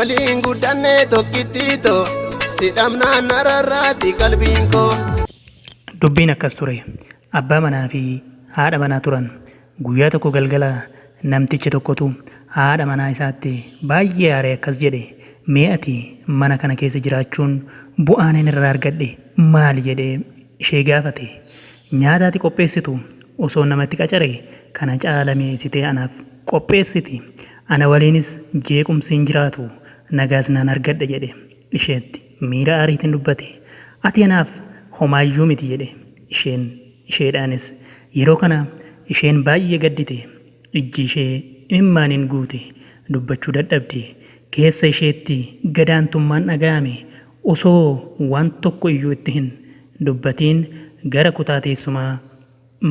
waliin guddanne tokkittiito sidhamnaan nararraati qalbiin koo. Dubbiin akkas ture. Abbaa manaa fi haadha manaa turan. Guyyaa tokko galgala namtichi tokkotu haadha manaa isaatti baay'ee aaree akkas jedhe, mee ati mana kana keessa jiraachuun bu'aan inni irraa argadhe maali jedhee ishee gaafate. Nyaata ati qopheessitu osoo namatti qacare kana caalamee sitee anaaf qopheessiti. Ana waliinis jeequmsiin jiraatu nagaas naan argadhe jedhe. Isheetti miira aariitiin dubbate. Ati anaaf homaayyuu miti jedhe. Isheedhaanis yeroo kana isheen baay'ee gaddite. Ijji ishee imimmaaniin guute. Dubbachuu dadhabde. Keessa isheetti gadaantummaan dhaga'ame. Osoo waan tokko iyyuu itti hin dubbatiin gara kutaa teessumaa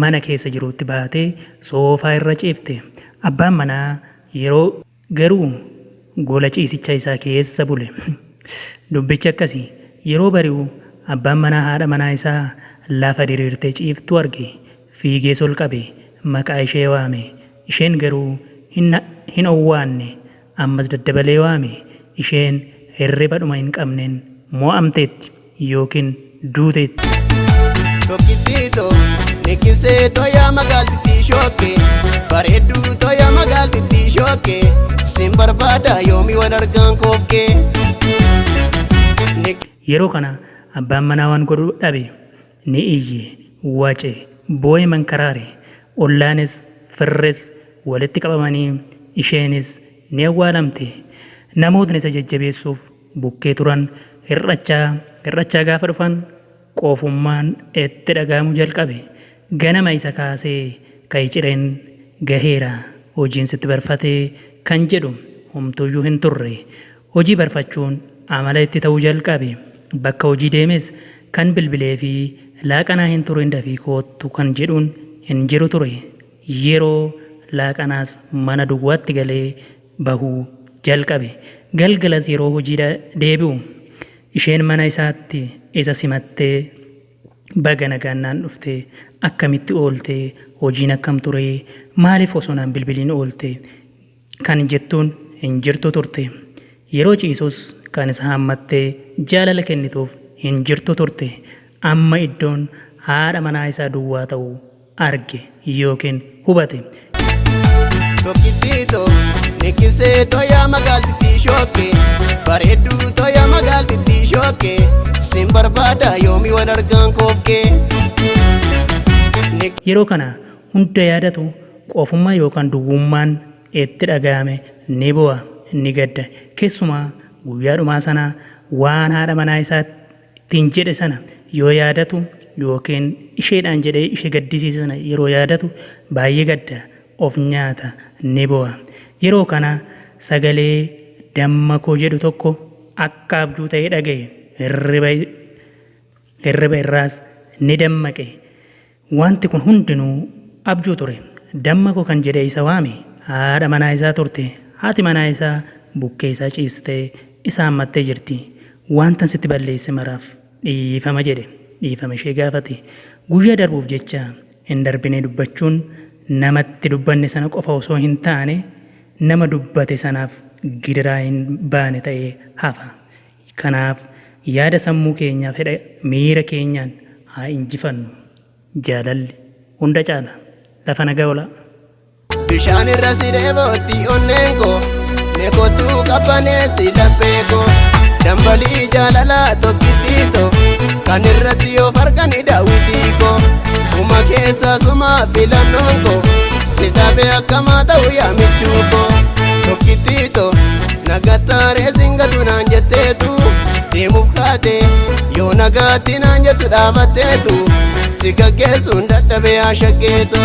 mana keessa jiruutti baatee soofaa irra ciifte. Abbaan manaa yeroo garuu gola ciisicha isaa keessa bule. Dubbichi akkasii yeroo bari'u abbaan manaa haadha manaa isaa lafa diriirtee ciiftu arge. Fiigee ol qabe maqaa ishee waame. Isheen garuu hin owwaanne. Ammas daddabalee waame. Isheen hirriba dhuma hin qabneen mo'amteetti yookiin duuteetti. Tokkittiito nikkisee toya magaaltitti shookke bareedduu toya magaaltitti shookke sin barbaada yoomii wal argaan koofke. Yeroo kana abbaan manaa waan godhu dhabe. Ni iyye, wace, boo'e mankaraare. Ollaanis firres walitti qabamanii isheenis ni awwaalamte. Namootni isa jajjabeessuuf bukkee turan hir'achaa gaafa dhufan qoofummaan itti dhaga'amuu jalqabe. Ganama isa kaasee ka'ii cireen gaheera hojiin sitti barfatee kan jedhu homtuuyyuu hin turre. Hojii barfachuun amala itti ta'uu jalqabe. Bakka hojii deemes kan bilbilee fi laaqanaa hin turin dafii koottu kan jedhuun hin jiru ture. Yeroo laaqanaas mana duwwaatti galee bahuu jalqabe. Galgalas yeroo hojii deebi'u isheen mana isaatti isa simattee baga nagaannaan dhufte akkamitti oolte hojiin akkam ture maaliif osoo naan bilbiliin oolte kan jettuun hin jirtu turte. Yeroo ciisus kan isa hammattee jaalala kennituuf hin jirtu turte. Amma iddoon haadha manaa isaa duwwaa ta'uu arge yookiin hubate. Tokkittiito nikkisee toya magaaltitti shookke bareedduu toya magaaltitti shookke sin barbaada yoomii wal argaan koofke. Yeroo kana hunda yaadatu qoofummaa yookaan duwwummaan itti dhaga'ame ni bo'a ni gadda. Keessumaa guyyaa dhumaa sana waan haadha manaa isaattiin jedhe sana yoo yaadatu yookiin isheedhaan jedhee ishee gaddisiise sana yeroo yaadatu baay'ee gadda. Of nyaata ni bo'a. Yeroo kana sagalee dammaqoo jedhu tokko akka abjuu ta'ee dhaga'e. Hirriba irraas ni dammaqe. Wanti kun hundinuu abjuu ture. Dammaqoo kan jedhee isa waame haadha manaa isaa turte. Haati manaa isaa bukkee isaa ciistee isa hammattee jirti. Wanta sitti balleesse maraaf dhiifama jedhe. Dhiifama ishee gaafate. Guyyaa darbuuf jecha hin darbine dubbachuun namatti dubbanne sana qofa osoo hin taane nama dubbate sanaaf gidiraa hin baane ta'ee hafa. Kanaaf yaada sammuu keenyaa fedha miira keenyaan haa injifannu. Jaalalli hunda caala. Lafa nagaa ola. Bishaan irra si deebootti onneen koo meekootuu qabbaneessi laphee koo dambalii jaalalaa tokkittiito kan irratti yoo farqani daawwitii koo. Uma keessa suma filannoon koo si dhabee akkamaa ta'u yaamichuu koo. Tokkittiito nagattaaree singatu naan jetteetu deemuuf kaate yoo nagaatti naan jettu dhaabatteetu si gaggeessuun dadhabee haa shaggeetu.